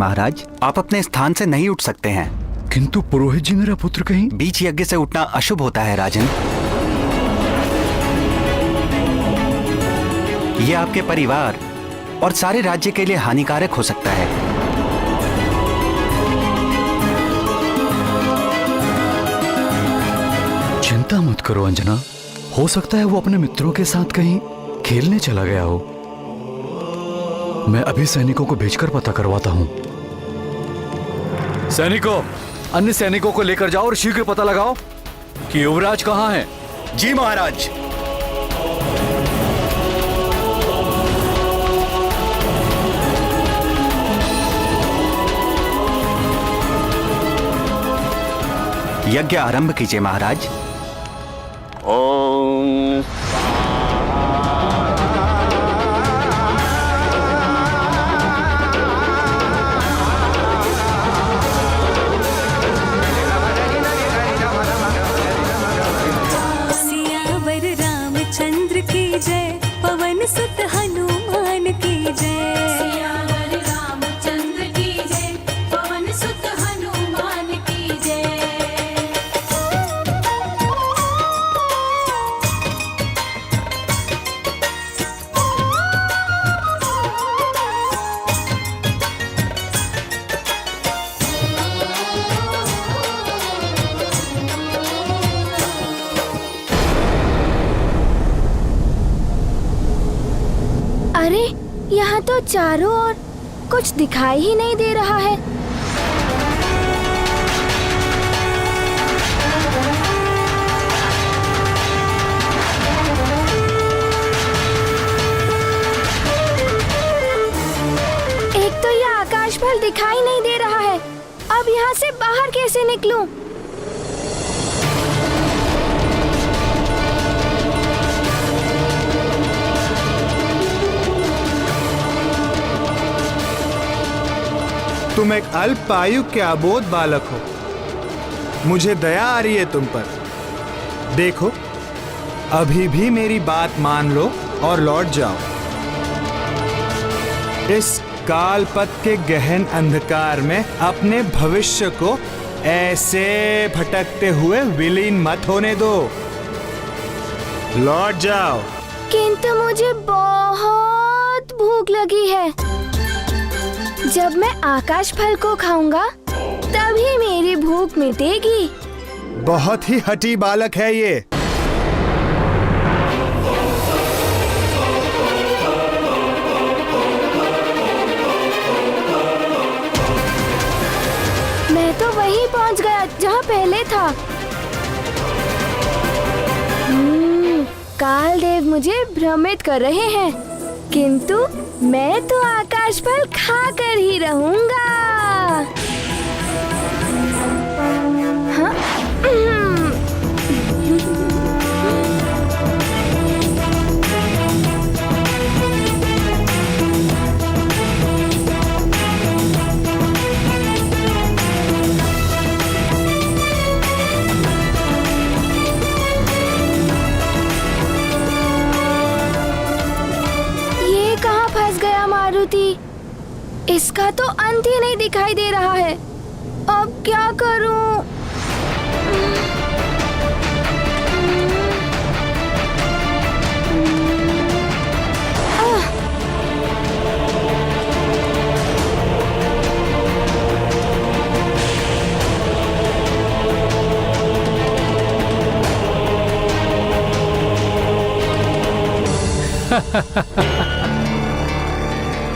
महाराज, आप अपने स्थान से नहीं उठ सकते हैं। किंतु पुरोहित जी, मेरा पुत्र कहीं? बीच यज्ञ से उठना अशुभ होता है राजन। यह आपके परिवार और सारे राज्य के लिए हानिकारक हो सकता है। चिंता मत करो अंजना, हो सकता है वो अपने मित्रों के साथ कहीं खेलने चला गया हो। मैं अभी सैनिकों को भेजकर पता करवाता हूं। सैनिकों, अन्य सैनिकों को लेकर जाओ और शीघ्र पता लगाओ कि युवराज कहां है। जी महाराज। यज्ञ आरंभ कीजिए महाराज। ओम सियावर रामचंद्र की जय, पवन सुत हनुमान की जय। सियावर रामचंद्र की जय, पवन सुत हनुमान की जय। अरे, यहाँ तो चारों ओर कुछ दिखाई ही नहीं दे रहा है। एक तो यह आकाश फल दिखाई नहीं दे रहा है। अब यहाँ से बाहर कैसे निकलूं? तुम एक अल्पायु के अबोध बालक हो। मुझे दया आ रही है तुम पर। देखो, अभी भी मेरी बात मान लो और लौट जाओ। इस कालपथ के गहन अंधकार में अपने भविष्य को ऐसे भटकते हुए विलीन मत होने दो। लौट जाओ। किंतु मुझे बहुत भूख लगी है। जब मैं आकाश फल को खाऊंगा तभी मेरी भूख मिटेगी। बहुत ही हठी बालक है ये। मैं तो वहीं पहुंच गया जहां पहले था। कालदेव मुझे भ्रमित कर रहे हैं, किंतु मैं तो आकाश फल खाकर ही रहूंगा। हाँ? इसका तो अंत ही नहीं दिखाई दे रहा है। अब क्या करूं?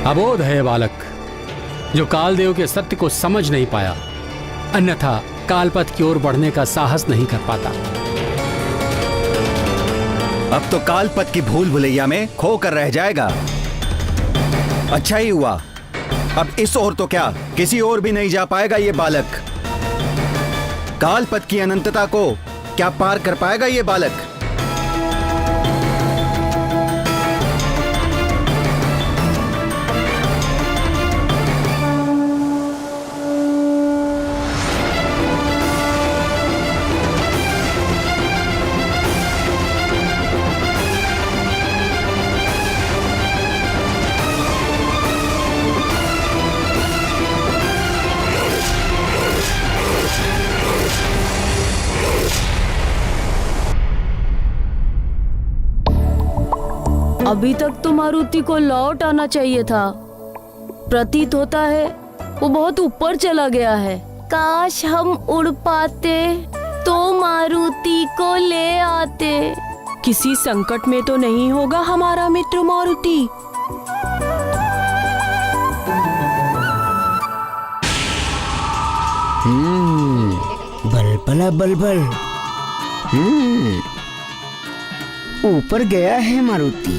अबोध है बालक, जो कालदेव के सत्य को समझ नहीं पाया, अन्यथा कालपथ की ओर बढ़ने का साहस नहीं कर पाता। अब तो कालपथ की भूल भुलैया में खो कर रह जाएगा। अच्छा ही हुआ, अब इस ओर तो क्या किसी और भी नहीं जा पाएगा ये बालक। कालपथ की अनंतता को क्या पार कर पाएगा ये बालक। अभी तक तो मारुति को लौट आना चाहिए था। प्रतीत होता है वो बहुत ऊपर चला गया है। काश हम उड़ पाते तो मारुति को ले आते। किसी संकट में तो नहीं होगा हमारा मित्र मारुति। बलबला बलबल। ऊपर गया है मारुति।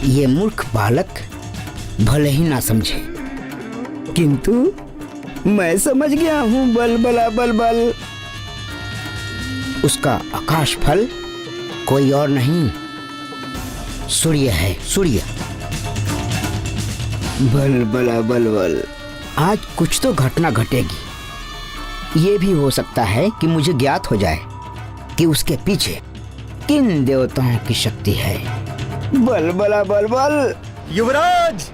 ये मूर्ख बालक भले ही ना समझे, किंतु मैं समझ गया हूँ। बलबला बलबल, उसका आकाश फल कोई और नहीं, सूर्य है, सूर्य। बलबला बलबल, आज कुछ तो घटना घटेगी। ये भी हो सकता है कि मुझे ज्ञात हो जाए कि उसके पीछे किन देवताओं की शक्ति है। बलबला बलबल। युवराज,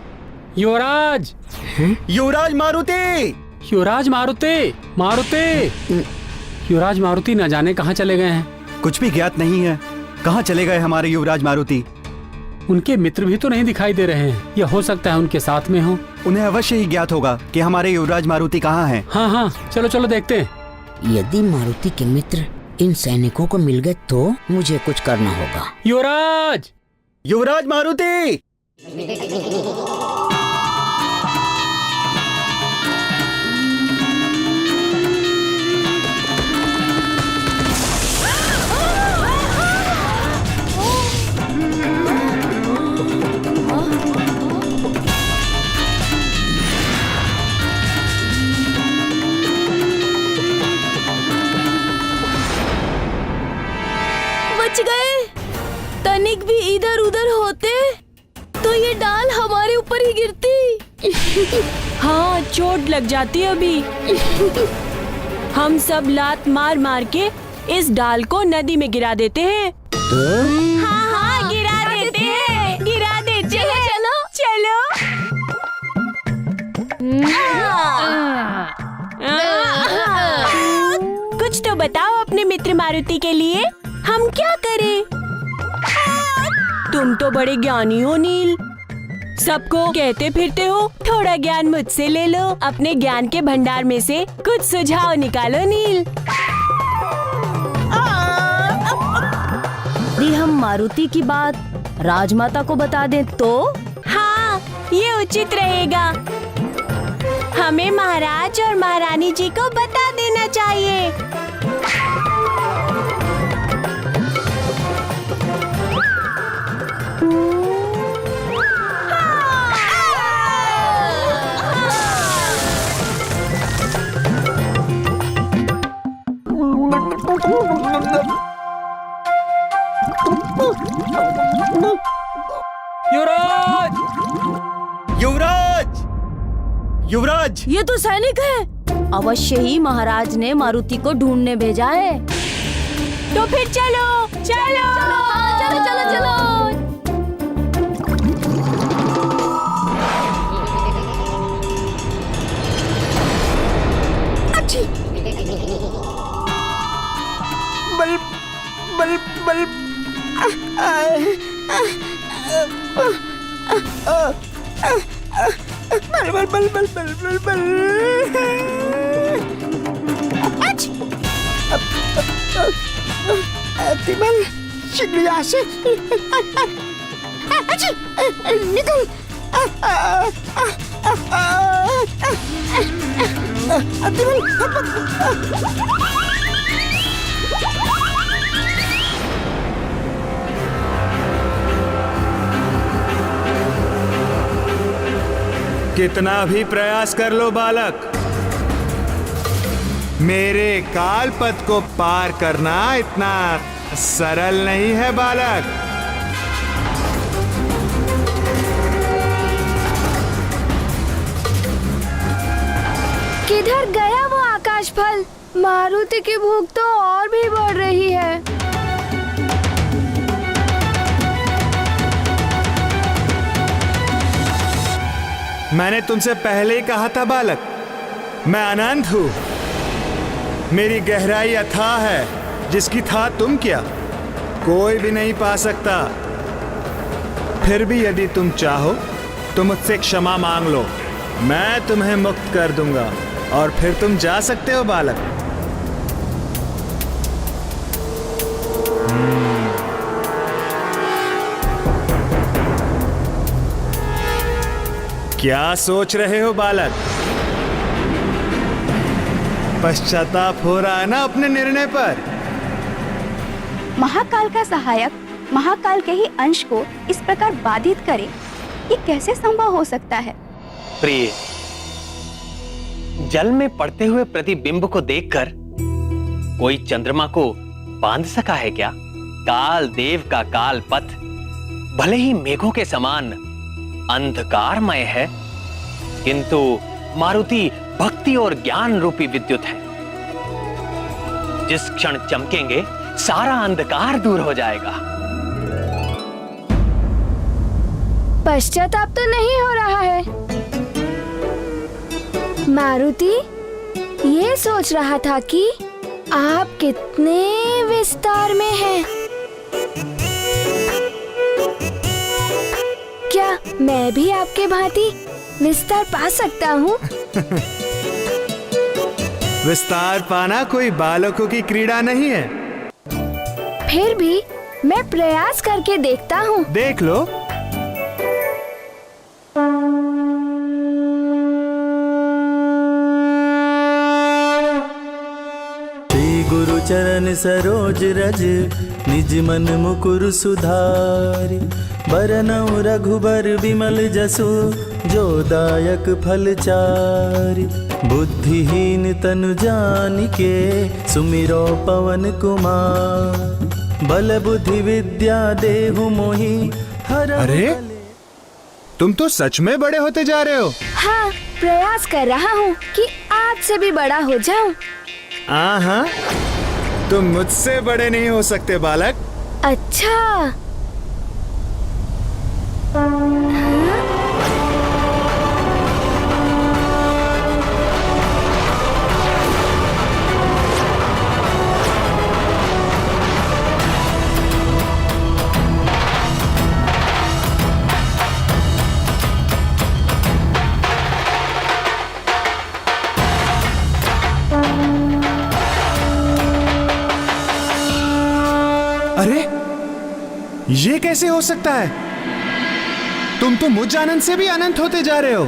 युवराज, युवराज मारुति, युवराज मारुति, मारुति, युवराज मारुति न जाने कहाँ चले गए हैं। कुछ भी ज्ञात नहीं है। कहाँ चले गए हमारे युवराज मारुति? उनके मित्र भी तो नहीं दिखाई दे रहे हैं। यह हो सकता है उनके साथ में हो। उन्हें अवश्य ही ज्ञात होगा कि हमारे युवराज मारुति कहाँ हैं। हाँ हाँ, चलो चलो देखते हैं। यदि मारुति के मित्र इन सैनिकों को मिल गए तो मुझे कुछ करना होगा। युवराज, युवराज मारुति, बच गए। तनिक भी इधर उधर होते तो ये डाल हमारे ऊपर ही गिरती। हाँ, चोट लग जाती अभी। हम सब लात मार मार के इस डाल को नदी में गिरा देते हैं। हाँ हाँ, गिरा देते हैं, गिरा देते हैं। चलो चलो। कुछ तो बताओ अपने मित्र मारुति के लिए, हम क्या करें? तुम तो बड़े ज्ञानी हो नील, सबको कहते फिरते हो। थोड़ा ज्ञान मुझसे ले लो। अपने ज्ञान के भंडार में से कुछ सुझाव निकालो नील। यदि हम मारुति की बात राजमाता को बता दें तो? हाँ, ये उचित रहेगा। हमें महाराज और महारानी जी को बता देना चाहिए। युवराज, युवराज, युवराज। ये तो सैनिक है। अवश्य ही महाराज ने मारुति को ढूंढने भेजा है। तो फिर चलो चलो। हाँ, चलो चलो चलो। बल बल बल। बल बल बल बल बल बल बल। तिमल, शीघ्र यहाँ से निकल। कितना भी प्रयास कर लो बालक, मेरे काल पथ को पार करना इतना सरल नहीं है बालक। किधर गया वो आकाश फल? मारुति की भूख तो और भी बढ़ रही है। मैंने तुमसे पहले ही कहा था बालक, मैं अनंत हूं। मेरी गहराई अथाह है, जिसकी था तुम क्या। कोई भी नहीं पा सकता। फिर भी यदि तुम चाहो तो मुझसे क्षमा मांग लो, मैं तुम्हें मुक्त कर दूंगा और फिर तुम जा सकते हो बालक। क्या सोच रहे हो बालक? पश्चाताप हो रहा है ना अपने निर्णय पर? महाकाल का सहायक महाकाल के ही अंश को इस प्रकार बाधित करे, ये कैसे संभव हो सकता है? प्रिय, जल में पड़ते हुए प्रतिबिंब को देखकर कोई चंद्रमा को बांध सका है क्या? काल देव का काल पथ भले ही मेघों के समान अंधकारमय है, किंतु मारुति भक्ति और ज्ञान रूपी विद्युत है। जिस क्षण चमकेंगे सारा अंधकार दूर हो जाएगा। पश्चाताप तो नहीं हो रहा है। मारुति ये सोच रहा था कि आप कितने विस्तार में हैं। क्या मैं भी आपके भांति विस्तार पा सकता हूँ? विस्तार पाना कोई बालकों की क्रीड़ा नहीं है। फिर भी मैं प्रयास करके देखता हूँ। देख लो। गुरु चरण सरोज रज निज मन मुकुर सुधारि, बरनउँ रघुबर विमल जसु जो दायक फल चारि। बुद्धिहीन तनु जानिके सुमिरो पवन कुमार, बल बुद्धि विद्या देहु मोहि हर। अरे तुम तो सच में बड़े होते जा रहे हो। हाँ, प्रयास कर रहा हूँ कि आपसे भी बड़ा हो जाऊँ। हाँ, तुम मुझसे बड़े नहीं हो सकते बालक। अच्छा। अरे ये कैसे हो सकता है? तुम तो मुझ अनंत से भी अनंत होते जा रहे हो।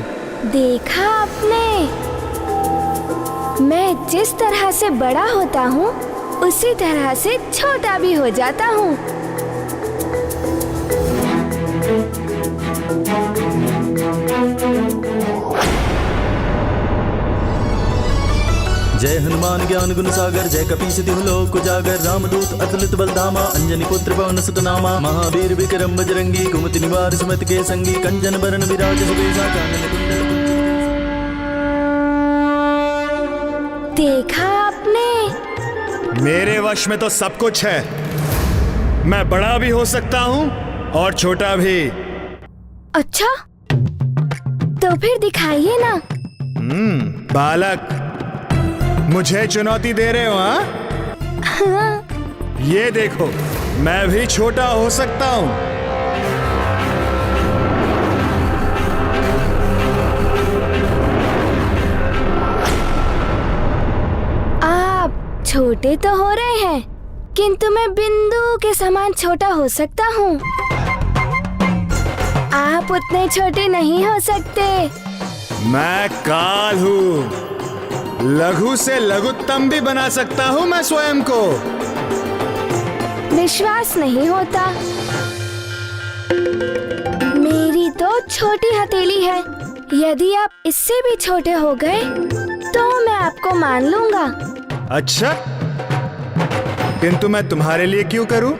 देखा आपने, मैं जिस तरह से बड़ा होता हूँ उसी तरह से छोटा भी हो जाता हूँ। जय हनुमान ज्ञान गुण सागर, जय कपीस तिहु लोक उजागर, रामदूत अतुलित बलधामा, अंजनी पुत्र पवन सुत नामा। महावीर विक्रम बजरंगी, कुमति निवार सुमति के संगी, कंचन बरन विराज सुबेसा कानन कुंडल। देखा आपने, मेरे वश में तो सब कुछ है। मैं बड़ा भी हो सकता हूँ और छोटा भी। अच्छा, तो फिर दिखाइए ना। बालक, मुझे चुनौती दे रहे हो? हाँ। ये देखो, मैं भी छोटा हो सकता हूँ। आप छोटे तो हो रहे हैं, किंतु मैं बिंदु के समान छोटा हो सकता हूँ। आप उतने छोटे नहीं हो सकते। मैं काल हूँ, लघु से लघुत्तम भी बना सकता हूँ मैं स्वयं को। विश्वास नहीं होता। मेरी तो छोटी हथेली है। यदि आप इससे भी छोटे हो गए तो मैं आपको मान लूंगा। अच्छा, किंतु मैं तुम्हारे लिए क्यों करूं?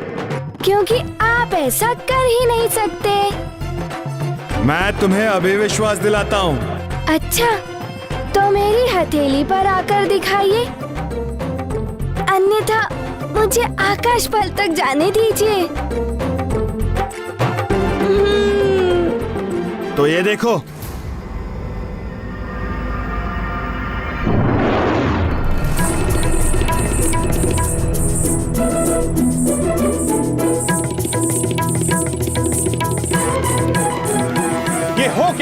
क्योंकि आप ऐसा कर ही नहीं सकते। मैं तुम्हें अभी विश्वास दिलाता हूँ। अच्छा, तो मेरी हथेली पर आकर दिखाइए, अन्यथा मुझे आकाश पल तक जाने दीजिए। तो ये देखो,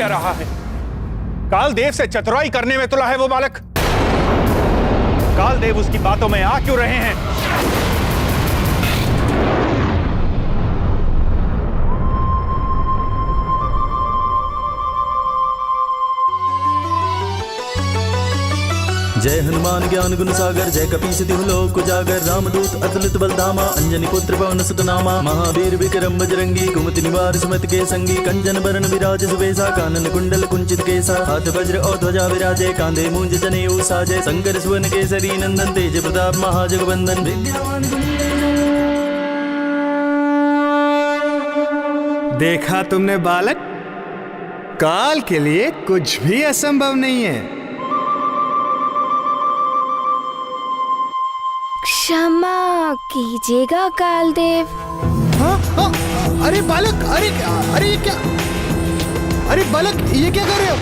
क्या रहा है? कालदेव से चतुराई करने में तुला है वो बालक। कालदेव उसकी बातों में आ क्यों रहे हैं? जय हनुमान ज्ञान गुण सागर, जय कपीस तिहु लोक उजागर, रामदूत अतुलित बलधामा, अंजनी पुत्र पवन सुत नामा, महावीर विक्रम बजरंगी, कुमति निवार सुमति के संगी, कंचन बरन विराज सुबेसा, कानन कुंडल कुंचित केसा, हाथ वज्र और ध्वजा विराजे, कांधे मूंज जनेऊ साजे, शंकर सुवन केसरी नंदन, तेज प्रताप महाजगवंदन, विद्यावान देखा तुमने बालक, काल के लिए कुछ भी असंभव नहीं है। क्षमा कीजिएगा कालदेव। हाँ, हाँ, अरे बालक, अरे अरे ये क्या, अरे बालक ये क्या कर रहे हो?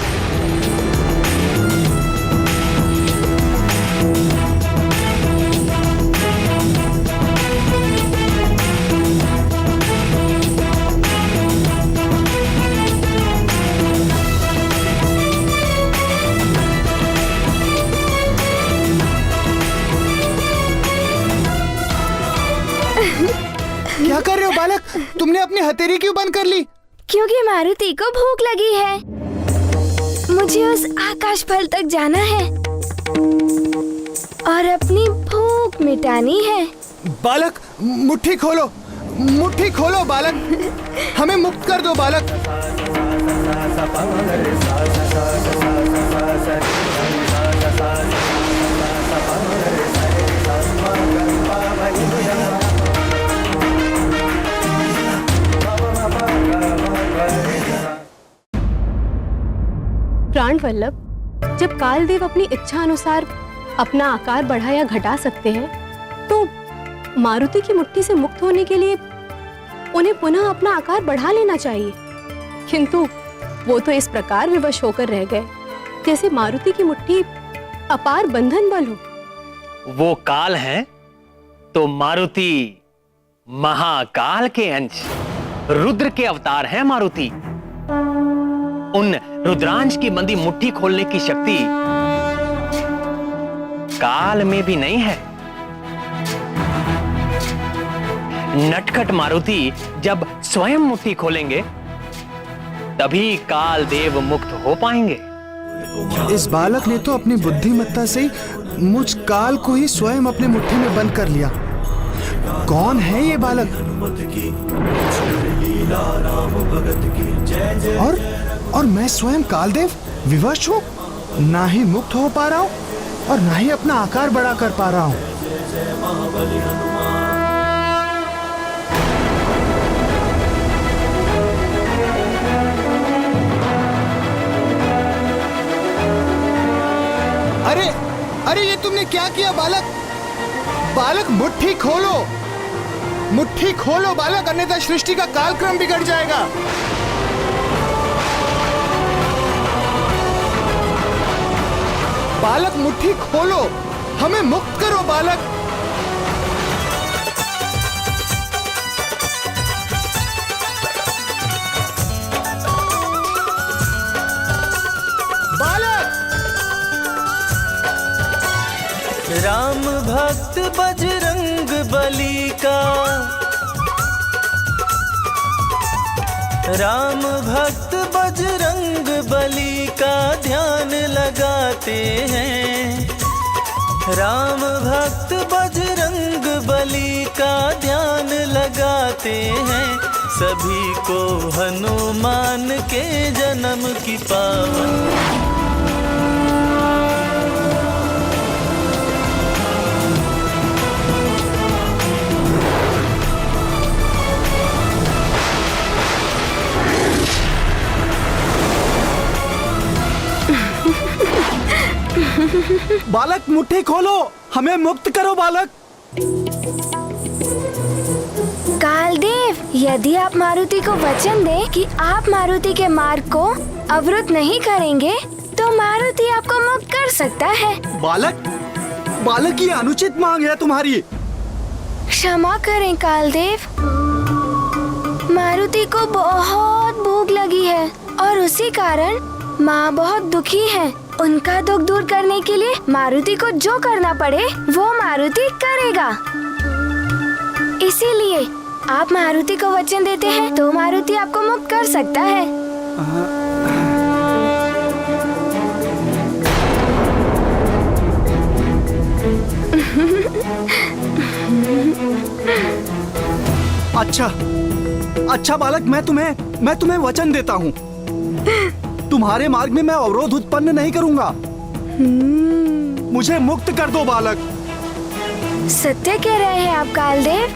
क्या कर रहे हो बालक? तुमने अपनी हथेली क्यों बंद कर ली? क्योंकि मारुति को भूख लगी है। मुझे उस आकाश फल तक जाना है और अपनी भूख मिटानी है। बालक मुट्ठी खोलो बालक, हमें मुक्त कर दो बालक। प्राण वल्लभ, जब कालदेव अपनी इच्छा अनुसार अपना आकार बढ़ा या घटा सकते हैं, तो मारुति की मुट्ठी से मुक्त होने के लिए उन्हें पुनः अपना आकार बढ़ा लेना चाहिए। किंतु वो तो इस प्रकार विवश होकर रह गए जैसे मारुति की मुट्ठी अपार बंधन बल हो। वो काल हैं तो मारुति महाकाल के अंश, रुद्र के अवतार हैं मारुति। उन रुद्रांश की बंदी मुट्ठी खोलने की शक्ति काल में भी नहीं है। नटखट मारुति जब स्वयं मुट्ठी खोलेंगे तभी काल देव मुक्त हो पाएंगे। इस बालक ने तो अपनी बुद्धिमत्ता से ही मुझ काल को ही स्वयं अपने मुट्ठी में बंद कर लिया। कौन है ये बालक? और मैं स्वयं कालदेव विवश हूँ, ना ही मुक्त हो पा रहा हूँ और ना ही अपना आकार बड़ा कर पा रहा हूँ। अरे अरे ये तुमने क्या किया बालक? बालक मुट्ठी खोलो बालक, अन्यथा सृष्टि का कालक्रम बिगड़ जाएगा। बालक मुट्ठी खोलो, हमें मुक्त करो बालक। बालक! राम भक्त बजरंग बली का, राम भक्त बजरंग बली का ध्यान लगाते हैं। राम भक्त बजरंग बली का ध्यान लगाते हैं। सभी को हनुमान के जन्म की पावन बालक मुट्ठी खोलो, हमें मुक्त करो बालक। कालदेव, यदि आप मारुति को वचन दें कि आप मारुति के मार्ग को अवरुद्ध नहीं करेंगे, तो मारुति आपको मुक्त कर सकता है। बालक ये अनुचित मांग है तुम्हारी। क्षमा करें कालदेव, मारुति को बहुत भूख लगी है और उसी कारण माँ बहुत दुखी है। उनका दुख दूर करने के लिए मारुति को जो करना पड़े वो मारुति करेगा। इसीलिए आप मारुति को वचन देते हैं तो मारुति आपको मुक्त कर सकता है। अच्छा बालक, मैं तुम्हें वचन देता हूँ। तुम्हारे मार्ग में मैं अवरोध उत्पन्न नहीं करूंगा। मुझे मुक्त कर दो बालक। सत्य कह रहे हैं आप कालदेव।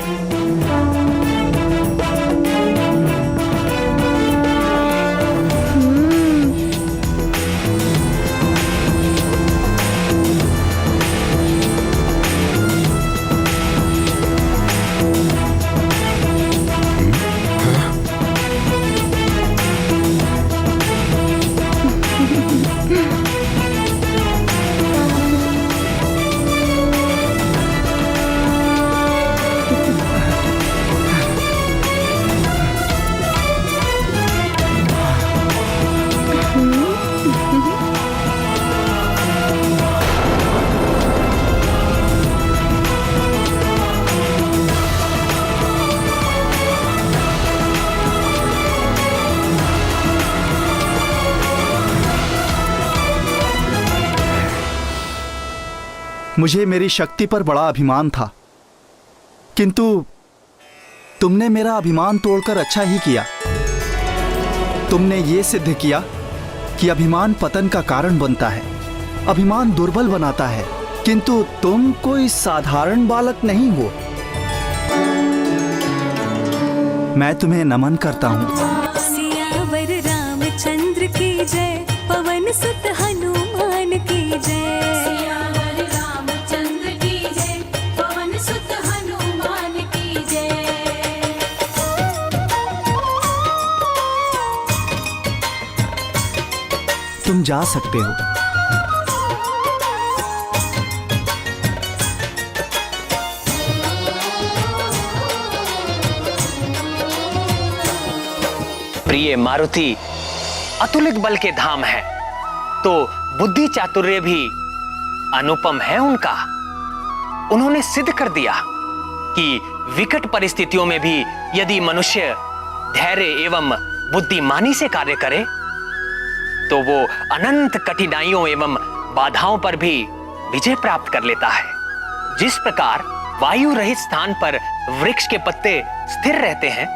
मुझे मेरी शक्ति पर बड़ा अभिमान था, किंतु तुमने मेरा अभिमान तोड़कर अच्छा ही किया। तुमने ये सिद्ध किया कि अभिमान पतन का कारण बनता है, अभिमान दुर्बल बनाता है। किंतु तुम कोई साधारण बालक नहीं हो। मैं तुम्हें नमन करता हूँ। सियावर रामचंद्र की जय, पवन सुत हनुमान की जय। सियावर रामचंद्र की जय, पवन सुत हनुमान की जय। तुम जा सकते हो। प्रिय मारुति अतुलित बल के धाम है, तो बुद्धि चातुर्य भी अनुपम है उनका। उन्होंने सिद्ध कर दिया कि विकट परिस्थितियों में भी यदि मनुष्य धैर्य एवं बुद्धिमानी से कार्य करे तो वो अनंत कठिनाइयों एवं बाधाओं पर भी विजय प्राप्त कर लेता है। जिस प्रकार वायु रहित स्थान पर वृक्ष के पत्ते स्थिर रहते हैं,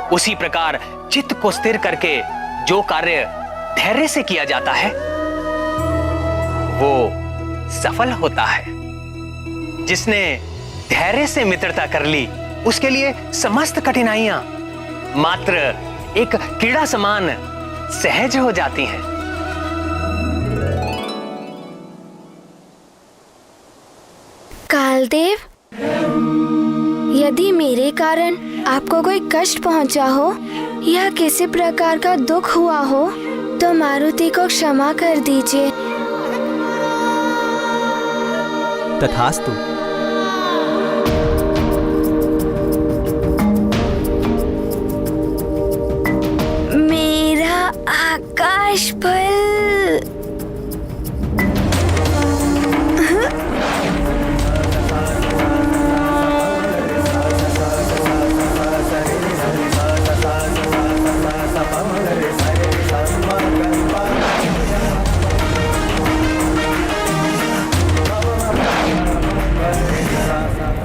उसी प्रकार चित्त को स्थिर करके जो कार्य धैर्य से किया जाता है वो सफल होता है। जिसने धैर्य से मित्रता कर ली, उसके लिए समस्त कठिनाइयां मात्र एक कीड़ा समान सहज हो जाती हैं। कालदेव, यदि मेरे कारण आपको कोई कष्ट पहुंचा हो या किसी प्रकार का दुख हुआ हो तो मारुति को क्षमा कर दीजिए। तथास्तु। मेरा आकाश फल।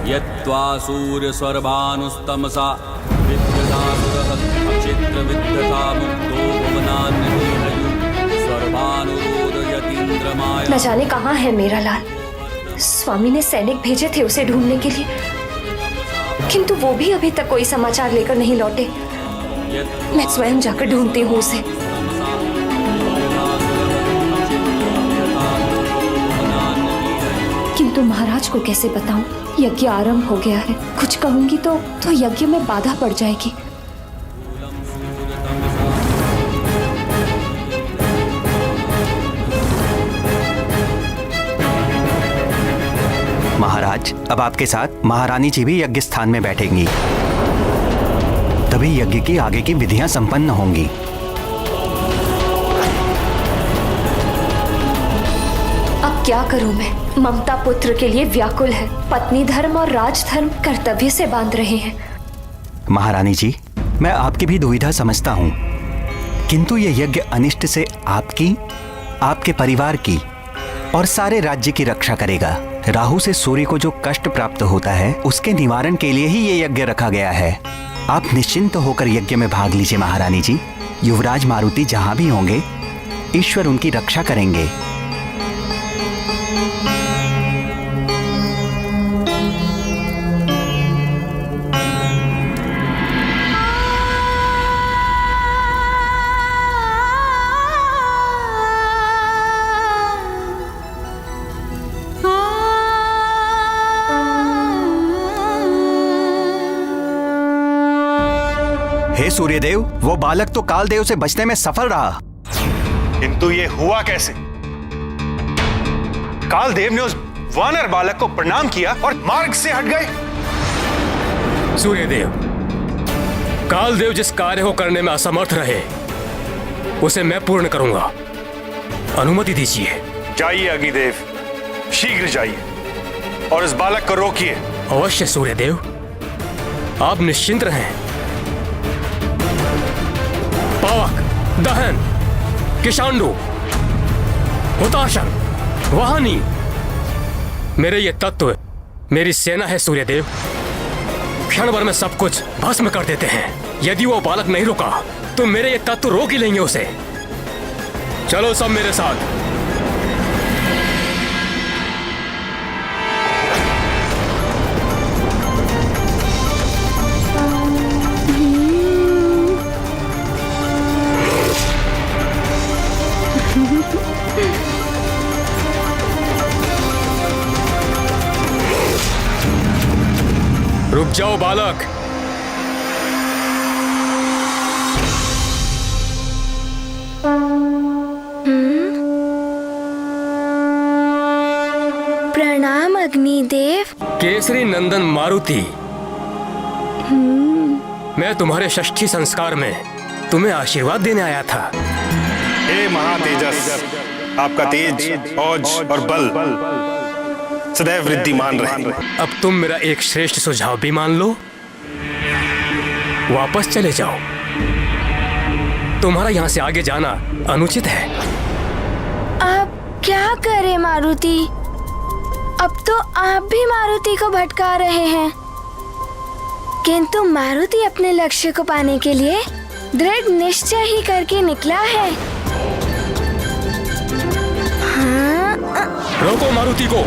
यत्वा सूर्यस्वर्भानुस्तमसा विद्यतासुरः अक्षेत्रविद्यता मुक्तो भुवनान्यहयु सर्वानुरोदयतीन्द्रमाया। न जाने कहाँ है मेरा लाल। स्वामी ने सैनिक भेजे थे उसे ढूंढने के लिए, किंतु वो भी अभी तक कोई समाचार लेकर नहीं लौटे। मैं स्वयं जाकर ढूंढती हूँ उसे। किंतु महाराज को कैसे बताऊं? यज्ञ आरंभ हो गया है। कुछ कहूंगी तो यज्ञ में बाधा पड़ जाएगी। महाराज, अब आपके साथ महारानी जी भी यज्ञ स्थान में बैठेंगी, तभी यज्ञ की आगे की विधियां संपन्न होंगी। क्या करूं मैं? ममता पुत्र के लिए व्याकुल है। पत्नी धर्म और राजधर्म कर्तव्य से बांध रहे हैं। महारानी जी, मैं आपकी भी दुविधा समझता हूँ, किंतु ये यज्ञ अनिष्ट से आपकी, आपके परिवार की और सारे राज्य की रक्षा करेगा। राहु से सूर्य को जो कष्ट प्राप्त होता है उसके निवारण के लिए ही ये यज्ञ रखा गया है। आप निश्चिंत होकर यज्ञ में भाग लीजिए महारानी जी। युवराज मारुति जहां भी होंगे, ईश्वर उनकी रक्षा करेंगे। हे सूर्यदेव, वो बालक तो कालदेव से बचने में सफल रहा, किंतु ये हुआ कैसे? कालदेव ने उस वानर बालक को प्रणाम किया और मार्ग से हट गए। सूर्यदेव, कालदेव जिस कार्य को करने में असमर्थ रहे उसे मैं पूर्ण करूंगा। अनुमति दीजिए। जाइए अग्निदेव, शीघ्र जाइए और इस बालक को रोकिए। अवश्य सूर्यदेव, आप निश्चिंत रहें। पावक, दहन, किशांडु, हुताशन, वाहनी, मेरे ये तत्व मेरी सेना है सूर्यदेव। क्षण भर में सब कुछ भस्म कर देते हैं। यदि वो बालक नहीं रुका तो मेरे ये तत्व रोक ही लेंगे उसे। चलो सब मेरे साथ। रुक जाओ बालक। प्रणाम अग्निदेव। केसरी नंदन मारुति, मैं तुम्हारे षष्ठी संस्कार में तुम्हें आशीर्वाद देने आया था। हे महातेजस, आपका तेज, औज और बल सदैव वृद्धिमान रहे। अब तुम मेरा एक श्रेष्ठ सुझाव भी मान लो, वापस चले जाओ। तुम्हारा यहाँ से आगे जाना अनुचित है। अब क्या करें मारुति? अब तो आप भी मारुति को भटका रहे हैं, किंतु मारुति अपने लक्ष्य को पाने के लिए दृढ़ निश्चय ही करके निकला है। हाँ, रोको मारुति को।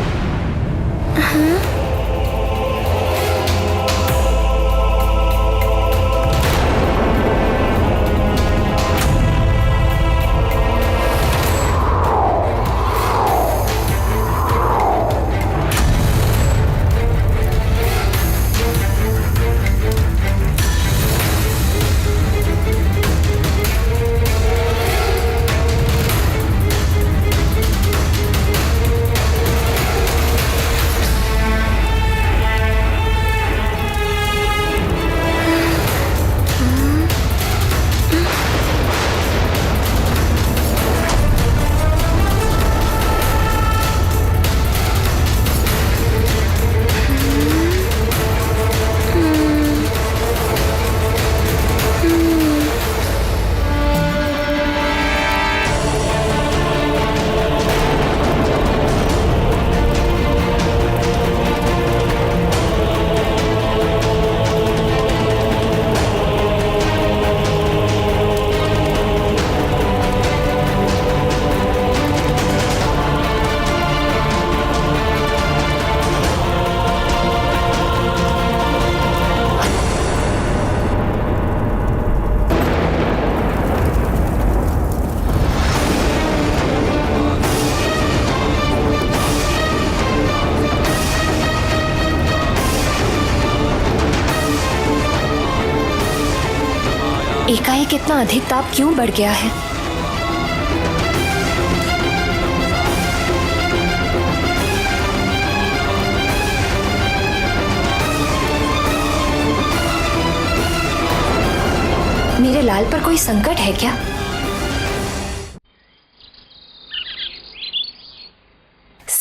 एकाएक इतना अधिक ताप क्यों बढ़ गया है? मेरे लाल पर कोई संकट है क्या?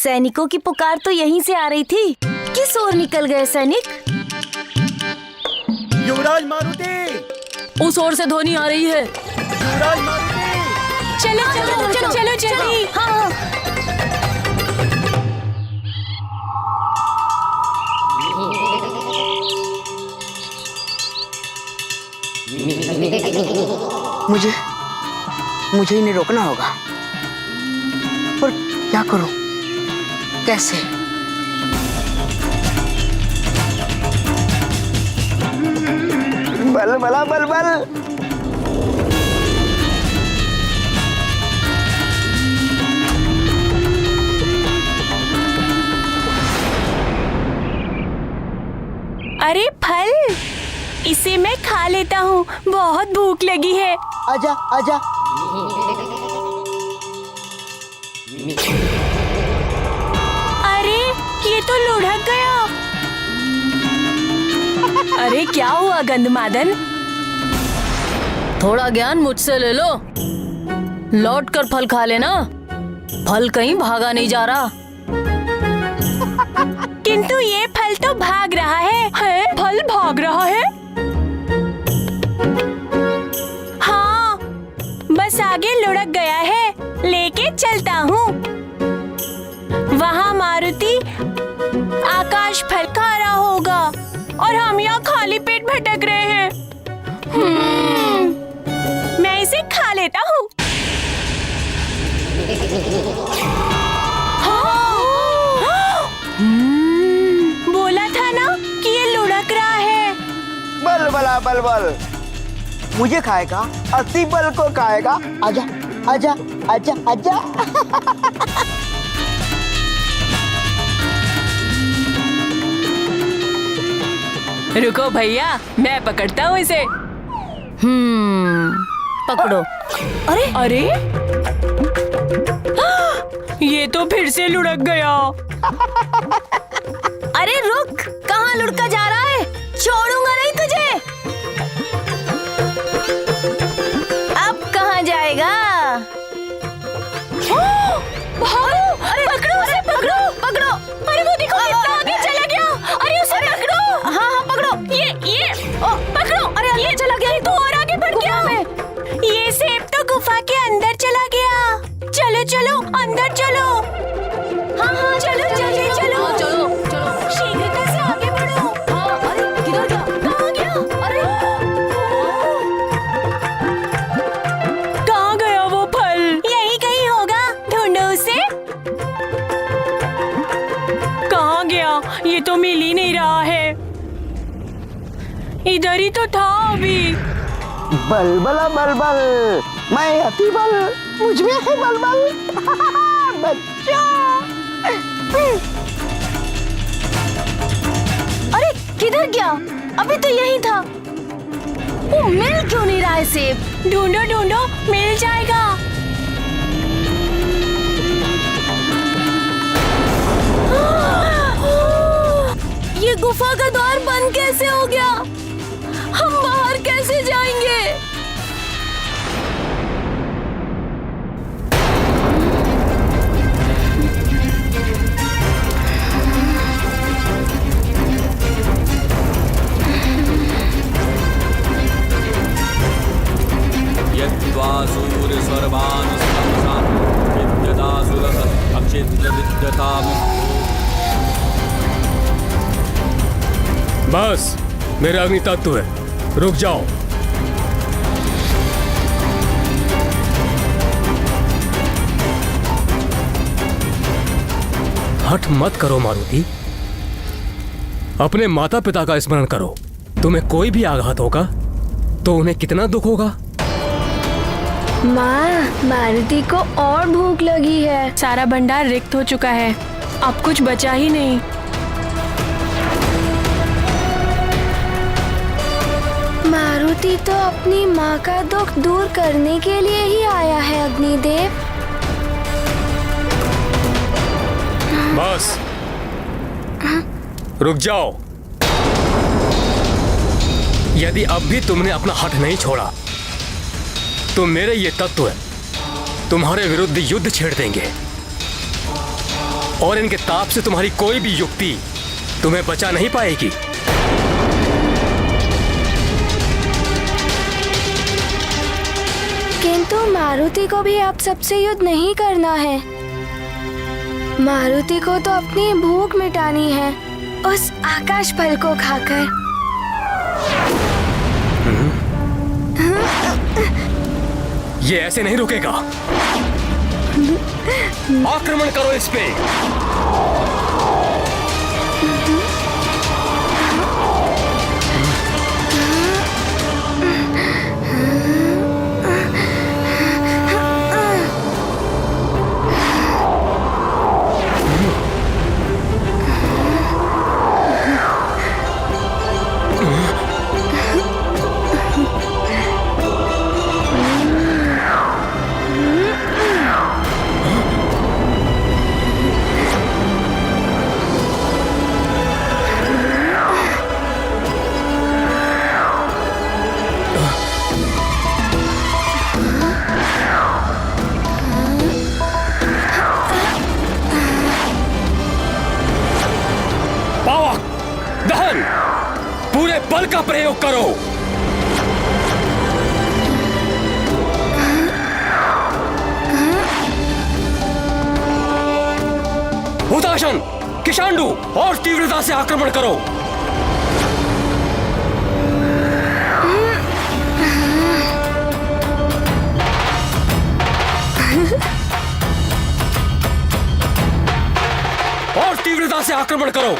सैनिकों की पुकार तो यहीं से आ रही थी। किस ओर निकल गए सैनिक? युवराज मारुति! उस ओर से ध्वनि आ रही है। युवराज मारुति! चलो चलो चलो चलो जल्दी। हाँ मुझे इन्हें रोकना होगा, पर क्या करूं, कैसे? बल बला बल बल। अरे फल, इसे मैं खा लेता हूँ, बहुत भूख लगी है। आजा आजा। अरे ये तो लुढ़क गया। अरे क्या हुआ गंधमादन? थोड़ा ज्ञान मुझसे ले लो, लौट कर फल खा लेना, फल कहीं भागा नहीं जा रहा। किंतु ये फल तो भाग रहा है। फल भाग रहा है? हाँ, बस आगे लुढ़क गया है, लेके चलता हूँ। वहाँ मारुति आकाश फल खा रहा होगा और हम यहाँ खाली पेट भटक रहे हैं। मैं इसे खा लेता हूँ। बोला था ना कि ये लुढ़क रहा है। बल बला बल बल, मुझे खाएगा, अति बल को खाएगा। आजा आजा आजा आजा। रुको भैया, मैं पकड़ता हूँ इसे। पकड़ो। अरे अरे, ये तो फिर से लुढ़क गया। अरे रुक, कहाँ लुढ़का जा रहा है? छोड़ूंगा नहीं तुझे। अब कहाँ जाएगा? भागो! अरे पकड़ो उसे, पकड़ो पकड़ो। अरे वो देखो कितना आगे चला गया। अरे उसे पकड़ो। हाँ हाँ पकड़ो। ये पकड़ो। अरे ये चला गया, तो और आगे बढ़ गया। ये सेब तो गुफा के अंदर चला गया। चलो चलो अंदर चलो। हाँ हाँ चलो जल्दी चलो। चलो चलो शीघ्रता से आगे बढ़ो। हाँ, अरे किधर गया? कहाँ गया? अरे कहाँ गया वो फल? यही कहीं होगा, ढूंढो उसे। कहाँ गया? ये तो मिल ही नहीं रहा है। इधर ही तो था अभी। बल बला बल बल, मैं अति बल, मुझ में है बल बल। बच्चा। अरे किधर गया? अभी तो यही था। वो मिल क्यों नहीं रहा है सेब? ढूंढो ढूंढो, मिल जाएगा। ये गुफा का द्वार बंद कैसे हो गया? हम बाहर कैसे जाएंगे? यद्वा सूर्यस्वर्भानुस्तमसा विद्यतासुरः अक्षेत्रविद्यतामुक्तो। बस मेरा अग्नि तत्व है, रुक जाओ। हठ मत करो मारुति, अपने माता पिता का स्मरण करो। तुम्हें कोई भी आघात होगा तो उन्हें कितना दुख होगा। माँ, मारुति को और भूख लगी है। सारा भंडार रिक्त हो चुका है, अब कुछ बचा ही नहीं। मारुति तो अपनी माँ का दुख दूर करने के लिए ही आया है अग्निदेव। बस रुक जाओ। यदि अब भी तुमने अपना हठ नहीं छोड़ा तो मेरे ये तत्व तुम्हारे विरुद्ध युद्ध छेड़ देंगे। और इनके ताप से तुम्हारी कोई भी युक्ति तुम्हें बचा नहीं पाएगी। किंतु मारुति को भी आप सबसे युद्ध नहीं करना है। मारुति को तो अपनी भूख मिटानी है उस आकाश फल को खाकर। ये ऐसे नहीं रुकेगा। आक्रमण करो इस पे। पूरे बल का प्रयोग करो। हुताशन, किशांडू और तीव्रता से आक्रमण करो। और तीव्रता से आक्रमण करो।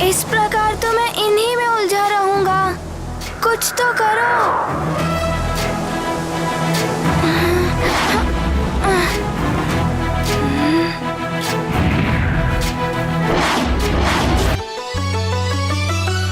इस प्रकार तो मैं इन्हीं में उलझा रहूंगा। कुछ तो करो।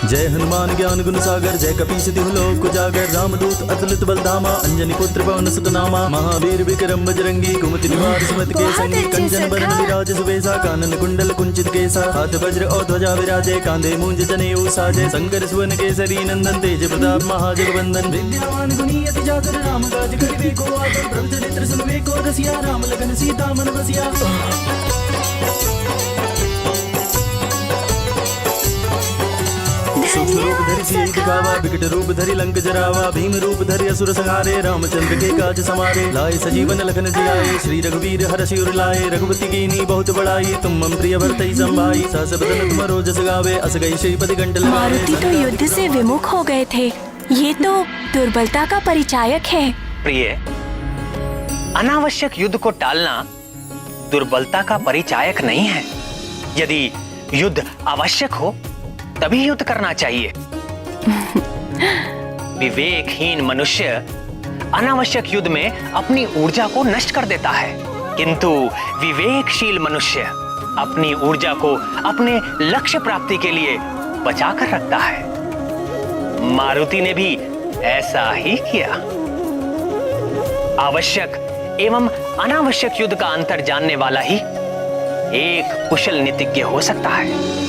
जय हनुमान ज्ञान गुण सागर, जय कपीस तिहु लोक उजागर, रामदूत अतुलित बलधामा, अंजनी पुत्र पवन सुत नामा, महावीर विक्रम बजरंगी, कुमति निवार सुमति के संगी, कंचन बरन विराज सुबेसा, कानन कुंडल कुंचित केसा, हाथ वज्र और ध्वजा विराजे, कांधे मूंज जनेऊ साजे, शंकर सुवन केसरी नंदन, तेज प्रताप महाजगवंदन, विद्यावान गुणी अति जागर, राम काज करिबे को आतुर, प्रभु चरित्र सुनबे को रसिया, राम लगन सीता मन बसिया। रूप धरि सीत दिखावा, विकट रूप धरि लंक जरावा, भीम रूप धरि असुर संहारे, रामचंद्र के काज समारे, लाए सजीवन लखन जियाए, श्री रघुवीर हर्षि उर लाए, रघुपति कीनी बहुत बड़ाई, तुम मम प्रिय भरतहि संभाई, सहस बदन तुमरो जस गावे, अस गई श्रीपति कंठ लगावे। मारुति तो युद्ध से विमुख हो गए थे। ये तो दुर्बलता का परिचायक है। प्रिय, अनावश्यक युद्ध को टालना दुर्बलता का परिचायक नहीं है। यदि युद्ध आवश्यक हो तभी युद्ध करना चाहिए। विवेकहीन मनुष्य अनावश्यक युद्ध में अपनी ऊर्जा को नष्ट कर देता है, किंतु विवेकशील मनुष्य अपनी ऊर्जा को अपने लक्ष्य प्राप्ति के लिए बचा कर रखता है। मारुति ने भी ऐसा ही किया। आवश्यक एवं अनावश्यक युद्ध का अंतर जानने वाला ही एक कुशल नीतिज्ञ हो सकता है।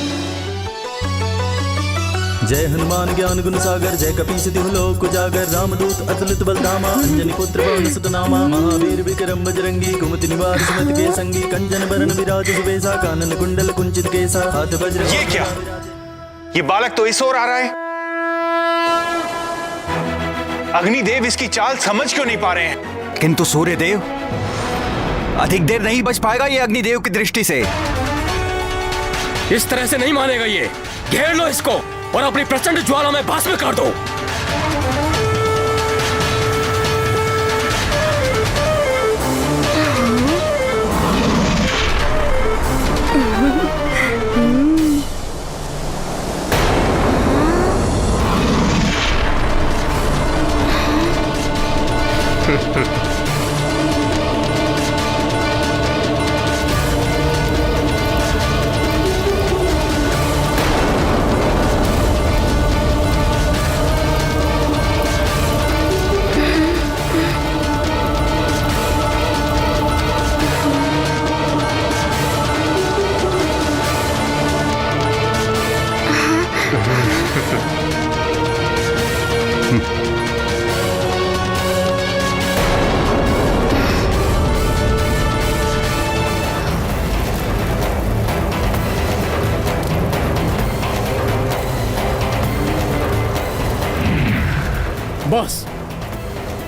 जय हनुमान ज्ञान गुण सागर, जय कपीस तिहु लोक उजागर, रामदूत अतुलित बलधामा, अंजनी पुत्र पवन सुत नामा, महावीर विक्रम बजरंगी, कुमति निवार सुमति के संगी, कंचन बरन विराज सुबेसा, कानन कुंडल कुंचित केसा, हाथ वज्र। ये क्या? ये बालक तो इस ओर आ रहा है। अग्निदेव इसकी चाल समझ क्यों नहीं पा रहे हैं? किंतु सूर्यदेव, अधिक देर नहीं बच पाएगा ये अग्निदेव की दृष्टि से। इस तरह से नहीं मानेगा ये। घेर लो इसको और अपनी प्रचंड ज्वाला में भस्म कर दो।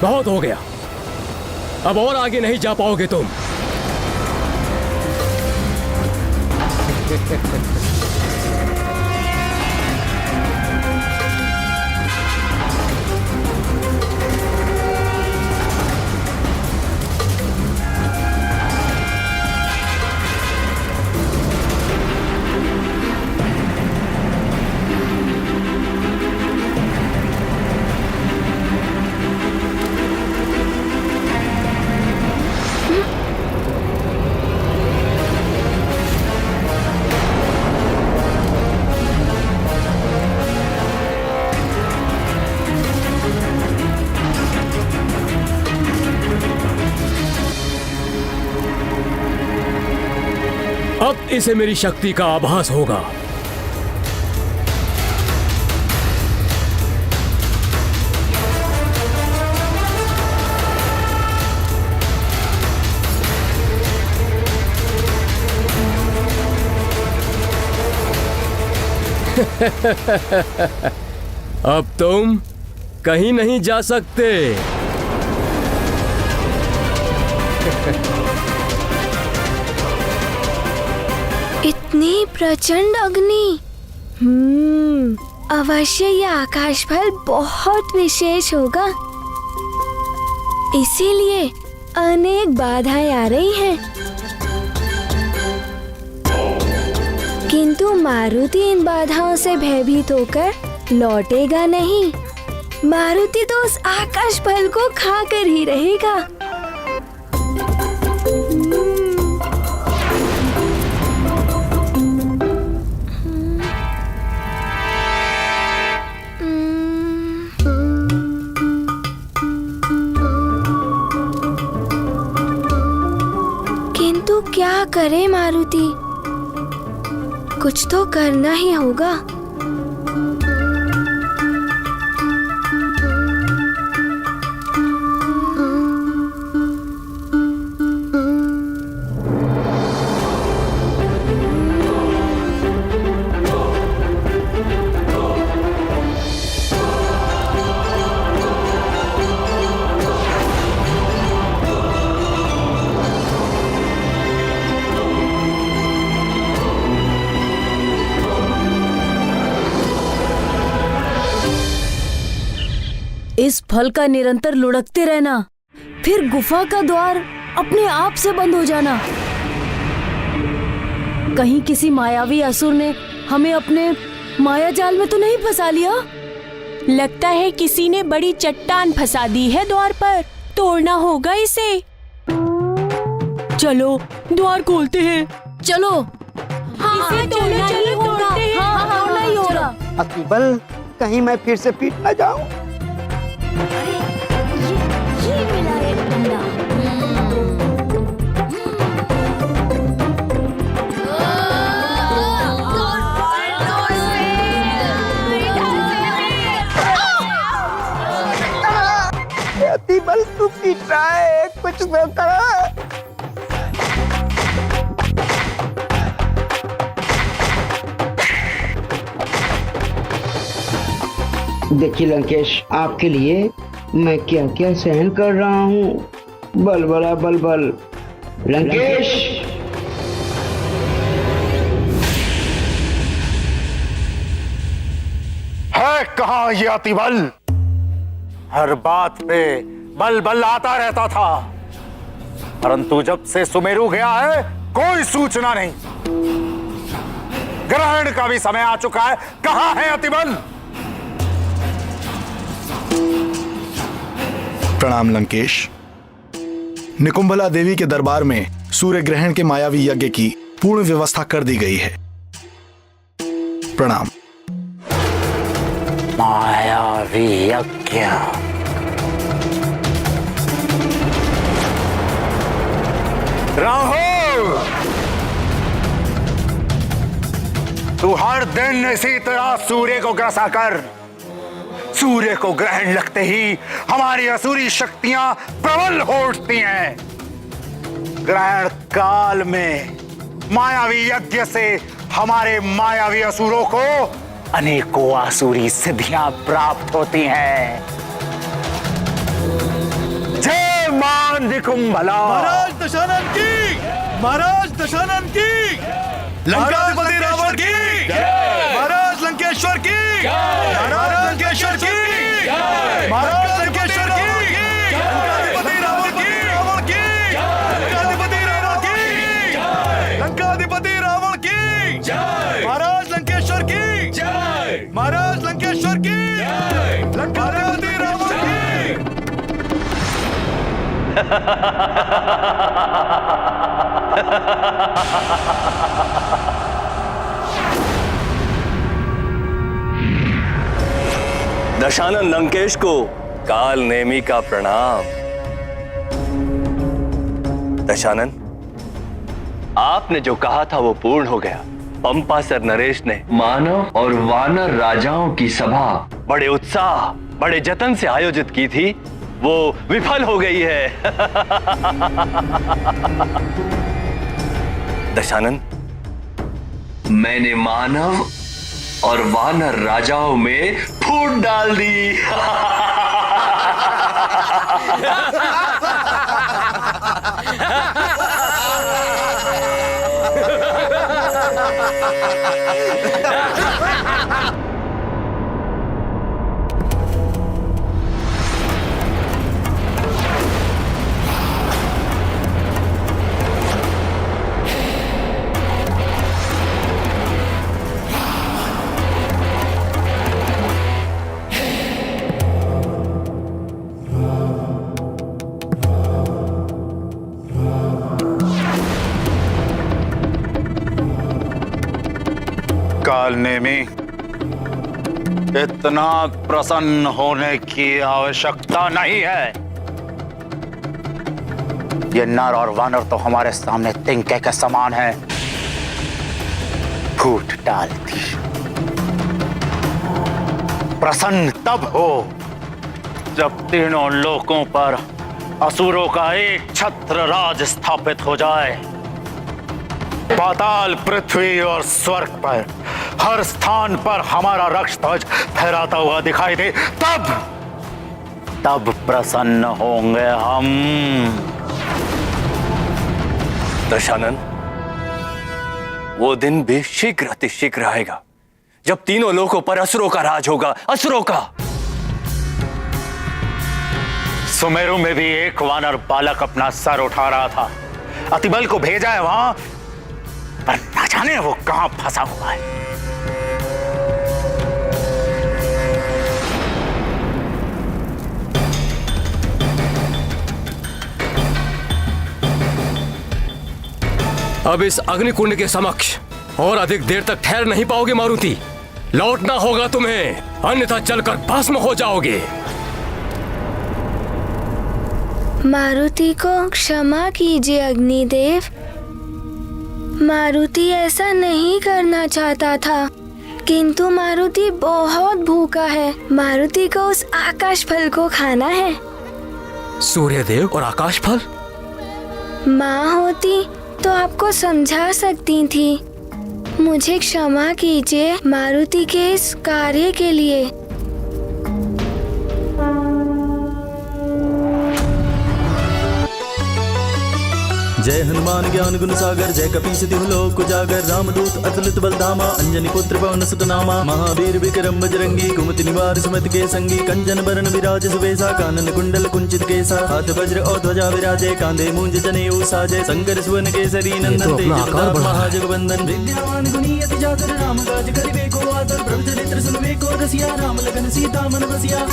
बहुत हो गया, अब और आगे नहीं जा पाओगे तुम। अब इसे मेरी शक्ति का आभास होगा। अब तुम कहीं नहीं जा सकते। इतनी प्रचंड अग्नि। अवश्य यह आकाश फल बहुत विशेष होगा, इसीलिए अनेक बाधाएं आ रही हैं। किंतु मारुति इन बाधाओं से भयभीत होकर लौटेगा नहीं। मारुति तो उस आकाश फल को खाकर ही रहेगा। किंतु क्या करे मारुति, कुछ तो करना ही होगा। इस फल का निरंतर लुढ़कते रहना, फिर गुफा का द्वार अपने आप से बंद हो जाना। कहीं किसी मायावी असुर ने हमें अपने माया जाल में तो नहीं फंसा लिया? लगता है किसी ने बड़ी चट्टान फंसा दी है द्वार पर, तोड़ना होगा इसे। चलो द्वार खोलते हैं। चलो। इसे तोड़ना ही होगा। तोड़ना ही होगा। अकबर, कहीं मैं फिर से पीट न जाऊं। ये मिला है ठंडा। बल तू पीट रहा है, कुछ तो कर। देखिए लंकेश, आपके लिए मैं क्या क्या सहन कर रहा हूँ। बल बड़ा बल बल। लंकेश, है कहाँ ये अतिबल? हर बात पे बल बल आता रहता था, परंतु जब से सुमेरु गया है कोई सूचना नहीं। ग्रहण का भी समय आ चुका है, कहाँ है अतिबल? प्रणाम लंकेश। निकुंभला देवी के दरबार में सूर्य ग्रहण के मायावी यज्ञ की पूर्ण व्यवस्था कर दी गई है। प्रणाम। मायावी यज्ञ? राहुल, तू हर दिन इसी तरह सूर्य को ग्रसा कर। सूर्य को ग्रहण लगते ही हमारी असुरी शक्तियां प्रबल हो उठती हैं। ग्रहण काल में मायावी यज्ञ से हमारे मायावी असुरों को अनेकों आसुरी सिद्धियां प्राप्त होती हैं। मान निकुंभला। महाराज दशानन की, महाराज दशानन की, लंकाधिपति रावण की, महाराज लंकेश्वर की, महाराज लंकेश्वर की, महाराज लंकेश्वर की, लंकाधिपति रावण की, लंकाधिपति रावण की, लंकाधिपति रावण की, महाराज लंकेश्वर की, महाराज लंकेश्वर की, लंकाधिपति रावण की। दशानन लंकेश को काल नेमी का प्रणाम। दशानन, आपने जो कहा था वो पूर्ण हो गया। पंपासर नरेश ने मानव और वानर राजाओं की सभा बड़े उत्साह, बड़े जतन से आयोजित की थी, वो विफल हो गई है। दशानन, मैंने मानव और वानर राजाओं में फूट डाल दी। काल नेमी, इतना प्रसन्न होने की आवश्यकता नहीं है। ये नर और वानर तो हमारे सामने तिनके के समान है। फूट डालती। प्रसन्न तब हो जब तीनों लोकों पर असुरों का एक छत्र राज स्थापित हो जाए। पाताल, पृथ्वी और स्वर्ग पर हर स्थान पर हमारा रक्त ध्वज फहराता हुआ दिखाई दे, तब प्रसन्न होंगे हम। दशानन, वो दिन भी शीघ्र अतिशीघ्र आएगा जब तीनों लोकों पर असुरों का राज होगा, असुरों का। सुमेरु में भी एक वानर बालक अपना सर उठा रहा था। अतिबल को भेजा है वहां, पर न जाने वो कहां फंसा हुआ है। अब इस अग्निकुंड के समक्ष और अधिक देर तक ठहर नहीं पाओगे मारुति। लौटना होगा तुम्हें, अन्यथा जलकर भस्म हो जाओगे। मारुति को क्षमा कीजिए अग्निदेव। मारुति ऐसा नहीं करना चाहता था, किंतु मारुति बहुत भूखा है। मारुति को उस आकाश फल को खाना है। सूर्यदेव और आकाश फल? माँ होती तो आपको समझा सकती थी। मुझे क्षमा कीजिए मारुति के इस कार्य के लिए। जय हनुमान ज्ञान गुण सागर, जय कपीस तिहु लोक उजागर, रामदूत अतुलित बलधामा, अंजनी पुत्र पवन सुत नामा, महावीर विक्रम बजरंगी, कुमति निवार सुमति के संगी, कंचन बरन विराज सुबेसा, कानन कुंडल कुंचित केसा, हाथ वज्र और ध्वजा विराजे, कांधे मूंज जनेऊ साजे, शंकर सुवन केसरी नंदन, तेज प्रताप महाजगवंदन, विद्यावान गुणी अति जातर, राम काज करिबे को आतर, प्रभु चरित्र सुनबे को रसिया, राम लगन सीता मन बसिया।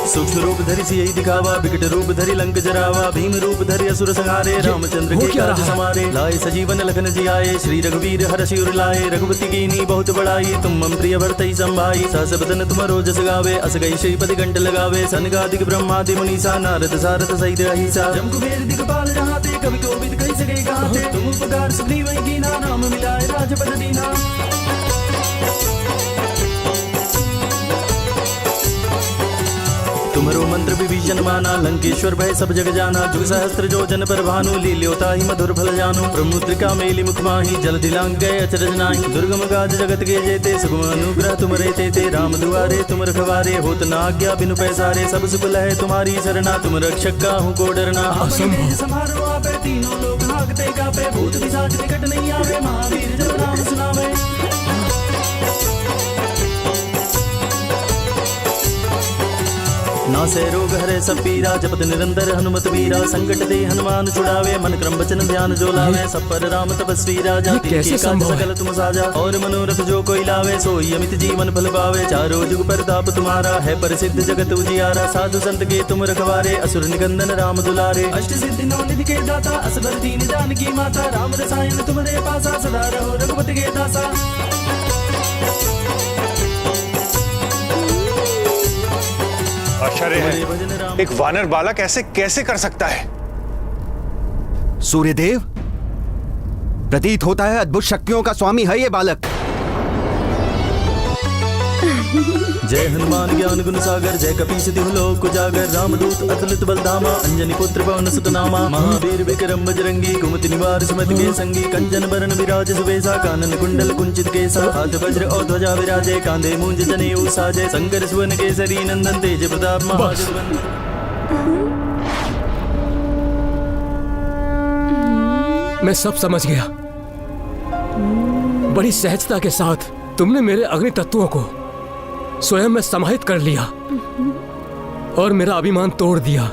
सूक्ष्म रूप धरि सियहि दिखावा, विकट रूप धरि लंक जरावा, भीम रूप धरि असुर संहारे, रामचंद्र के काज समारे, लाए सजीवन लखन जियाए, श्री रघुवीर हरषि उर लाए, रघुपति कीनी बहुत बड़ाई, तुम मम प्रिय भरतहि संभाई, सहस बदन तुम रोजस गावे, अस गई श्रीपति कंठ लगावे, सनकादिक ब्रह्मादि मुनीसा, नारद सारथ सहित अहिसा, जम कुबेर दिगपाल जहाते, कवि कोविद कहि सके गाते, तुम उपकार सुग्रीव कीना, नाम मिलाए राजपद दीना। तुम्हारो मंत्र विभीषण माना, लंकेश्वर भय सब जग जाना। जुग सहस्त्र जो जन पर भानु, लील्योता ही मधुर फल जानु। प्रमुद्रिका मेली मुख माही, जल दिलांग गए अचरज नाही। दुर्गम काज जगत के जेते, सुगम अनुग्रह तुम रहते थे। राम दुआरे तुम रखवारे, होत न आज्ञा बिनु पैसारे। सब सुख लहे तुम्हारी शरणा, तुम रक्षक काहू को डरना। समारो आपे तीनों लोग भागते कापे, भूत पिशाच निकट नहीं आवे। महावीर जब नाम सुनावे। नासे रोग हरे सब पीरा, जपत निरंतर हनुमत वीरा। संकट दे हनुमान छुड़ावे, मन क्रम वचन ध्यान जो लावे। सब पर राम तपस्वी राजा, कैसे सकल तुम साजा। और मनोरथ जो कोई लावे, सोई अमित जीवन फल पावे। चारों जुग प्रताप तुम्हारा, है प्रसिद्ध जगत उजियारा। साधु संत के तुम रखवारे, असुर निकंदन राम दुलारे। अष्ट सिद्धि नौ निधि के दाता, असबर दीन जानकी माता। राम रसायन तुम्हारे पासा, सदा रहो रघुपति के दासा। आश्चर्य है, एक वानर बालक ऐसे कैसे कर सकता है? सूर्यदेव, प्रतीत होता है अद्भुत शक्तियों का स्वामी है ये बालक। जय हनुमान ज्ञान गुण सागर, जय कपीस तिहु लोक उजागर। रामदूत अतुलित बलधामा, अंजनी पुत्र पवन सुत नामा। महावीर विक्रम बजरंगी, कुमति निवार सुमति के संगी। कंचन बरन विराज सुबेसा, कानन कुंडल कुंचित केसा। हाथ वज्र और ध्वजा विराजे, कांधे मूंज जनेऊ साजे। शंकर सुवन केसरी नंदन, तेज प्रताप महाजगवंदन। मैं सब समझ गया। बड़ी सहजता के साथ तुमने मेरे अग्नि तत्वों को स्वयं में समाहित कर लिया और मेरा अभिमान तोड़ दिया।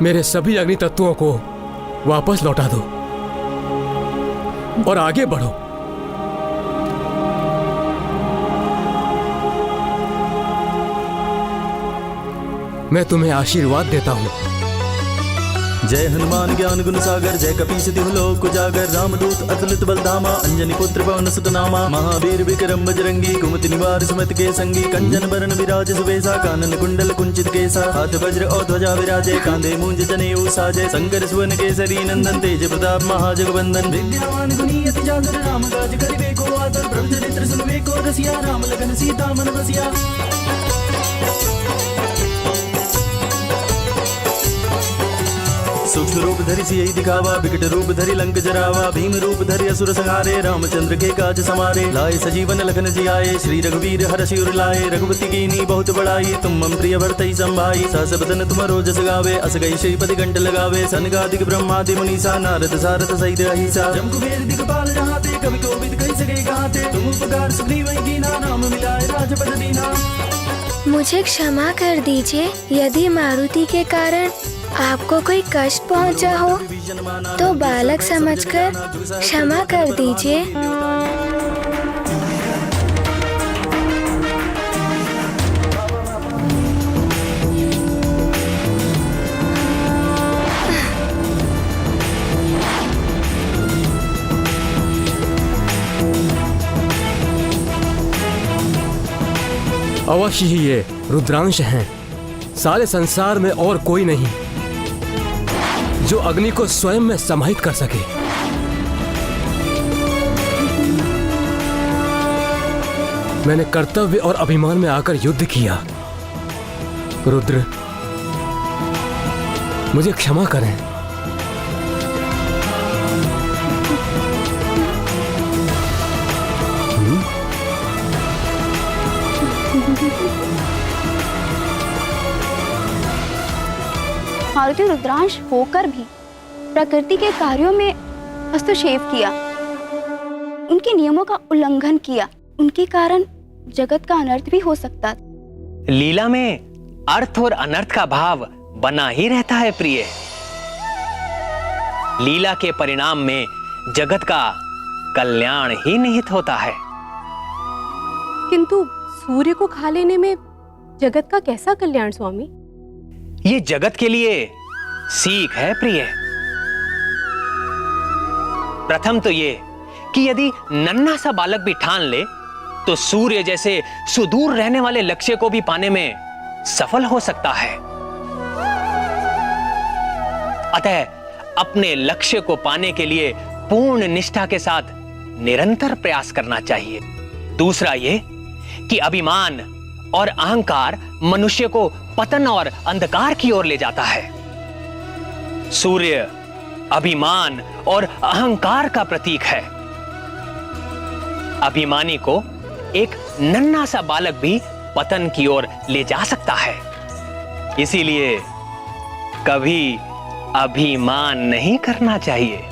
मेरे सभी अग्नि तत्वों को वापस लौटा दो और आगे बढ़ो। मैं तुम्हें आशीर्वाद देता हूं। जय हनुमान ज्ञान गुण सागर, जय कपीस तिहु लोक उजागर। रामदूत अतुलित बलधामा, अंजनी पुत्र पवन सुत नामा। महावीर विक्रम बजरंगी, कुमति निवार सुमति के संगी। कंचन बरन विराज सुबेसा, कानन कुंडल कुंचित केसा। हाथ वज्र और ध्वजा विराजे, कांधे मूंज जनेऊ साजे। शंकर सुवन केसरी नंदन, तेज प्रताप महाजगवंदन। विद्यावान गुणी अति जागर, राम काज करिबे को आतर। प्रभु चरित्र सुनबे को रसिया, राम लगन सीता मन बसिया। सूक्ष्म रूप धरि सियहि दिखावा, विकट रूप धरि लंक जरावा। भीम रूप धरि असुर संहारे, रामचंद्र के काज समारे। लाए सजीवन लखन जियाए, श्री रघुवीर हर्षि उर लाए। रघुपति कीनी बहुत बड़ाई, तुम मम प्रिय भरतहि संभाई। सहस बदन तुमरो जस गावे, अस गई श्रीपति कंठ लगावे। सनकादिक ब्रह्मादि मुनीसा, नारद सारद सहित अहिसा। जम कुबेर दिगपाल जहाते, कवि कोविद कहि सके कहाते। तुम उपकार सुग्रीव कीना, राम मिलाए राजपद दीना। मुझे क्षमा कर दीजिए, यदि मारुति के कारण आपको कोई कष्ट पहुंचा हो तो बालक समझकर क्षमा कर दीजिए। अवश्य ही ये रुद्रांश हैं। सारे संसार में और कोई नहीं जो अग्नि को स्वयं में समाहित कर सके। मैंने कर्तव्य और अभिमान में आकर युद्ध किया। रुद्र, मुझे क्षमा करें। मारुति रुद्रांश होकर भी प्रकृति के कार्यों में हस्तक्षेप किया, उनके नियमों का उल्लंघन किया। उनके कारण जगत का अनर्थ भी हो सकता। लीला में अर्थ और अनर्थ का भाव बना ही रहता है प्रिय। लीला के परिणाम में जगत का कल्याण ही निहित होता है। किंतु सूर्य को खा लेने में जगत का कैसा कल्याण स्वामी? ये जगत के लिए सीख है प्रिय। प्रथम तो ये कि यदि नन्हा सा बालक भी ठान ले तो सूर्य जैसे सुदूर रहने वाले लक्ष्य को भी पाने में सफल हो सकता है। अतः अपने लक्ष्य को पाने के लिए पूर्ण निष्ठा के साथ निरंतर प्रयास करना चाहिए। दूसरा ये कि अभिमान और अहंकार मनुष्य को पतन और अंधकार की ओर ले जाता है। सूर्य अभिमान और अहंकार का प्रतीक है। अभिमानी को एक नन्हा सा बालक भी पतन की ओर ले जा सकता है। इसीलिए कभी अभिमान नहीं करना चाहिए।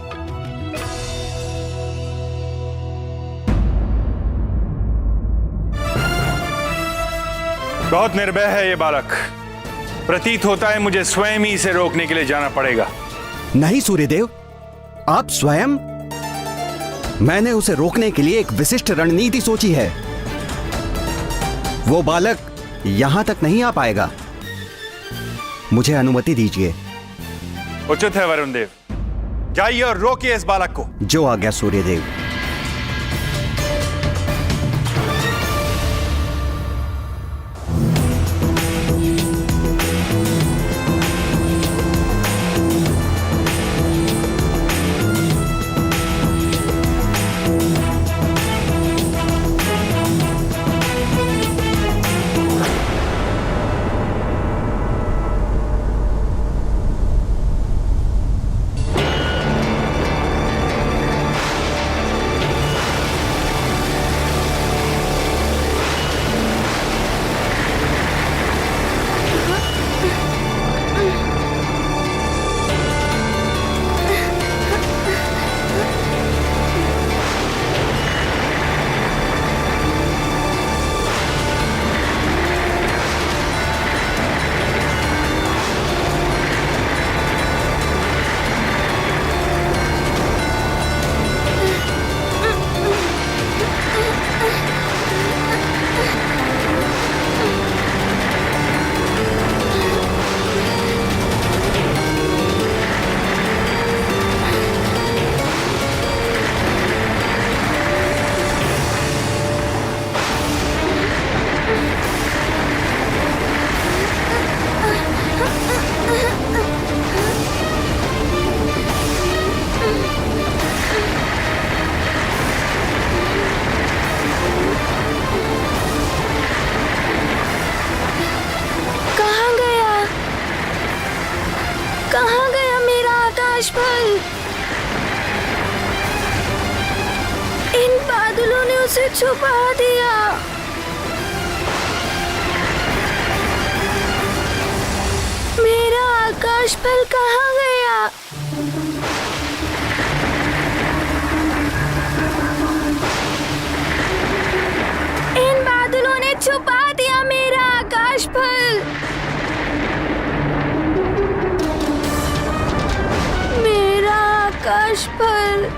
बहुत निर्भय है ये बालक। प्रतीत होता है मुझे स्वयं ही इसे रोकने के लिए जाना पड़ेगा। नहीं सूर्यदेव, आप स्वयं? मैंने उसे रोकने के लिए एक विशिष्ट रणनीति सोची है। वो बालक यहां तक नहीं आ पाएगा। मुझे अनुमति दीजिए। उचित है वरुण देव, जाइए और रोकिए इस बालक को। जो आज्ञा सूर्यदेव। इन बादलों ने उसे छुपा दिया। मेरा आकाश फल कहाँ गया? इन बादलों ने छुपा दिया मेरा आकाश फल। मेरा आकाश फल।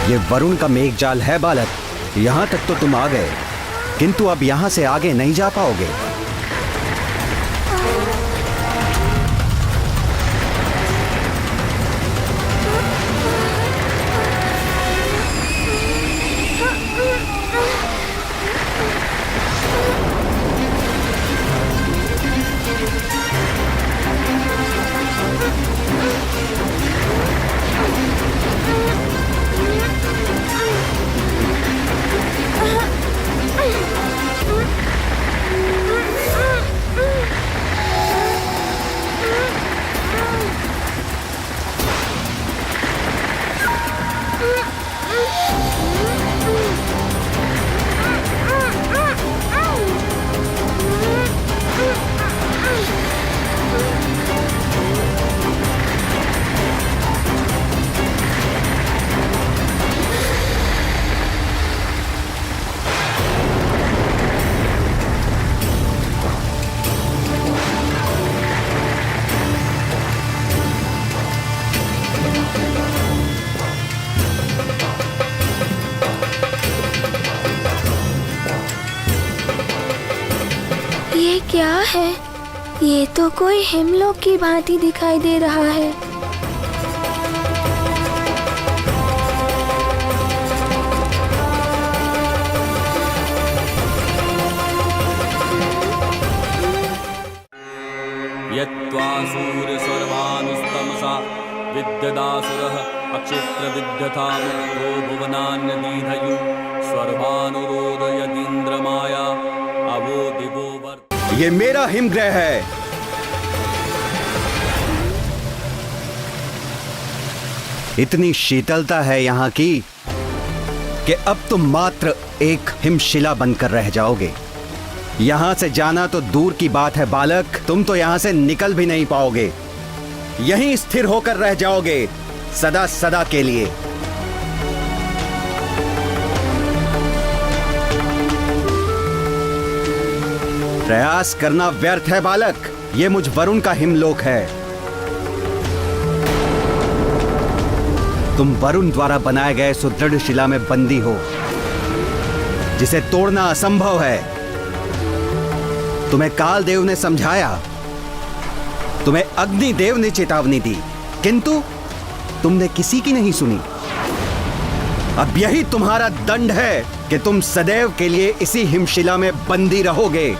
ये वरुण का मेघजाल है बालक। यहाँ तक तो तुम आ गए, किंतु अब यहाँ से आगे नहीं जा पाओगे। ये क्या है? ये तो कोई हिमलोक की भांति दिखाई दे रहा है। यत्त्वा सूर्यसर्वानुस्तमसा विद्यदासुरः अक्षेत्र विद्यथा मुक्तो भुवनान्यदीधयु सर्वानुरोधयतीन्द्रमाया अवो दिवो ये मेरा हिमग्रह है। इतनी शीतलता है यहाँ की कि अब तुम मात्र एक हिमशिला बनकर रह जाओगे। यहाँ से जाना तो दूर की बात है बालक, तुम तो यहाँ से निकल भी नहीं पाओगे। यहीं स्थिर होकर रह जाओगे सदा सदा के लिए। प्रयास करना व्यर्थ है बालक, ये मुझ वरुण का हिमलोक है। तुम वरुण द्वारा बनाए गए सुदृढ़ शिला में बंदी हो, जिसे तोड़ना असंभव है। तुम्हें कालदेव ने समझाया, तुम्हें अग्निदेव ने चेतावनी दी, किंतु तुमने किसी की नहीं सुनी। अब यही तुम्हारा दंड है कि तुम सदैव के लिए इसी हिमशिला में बंदी रहोगे।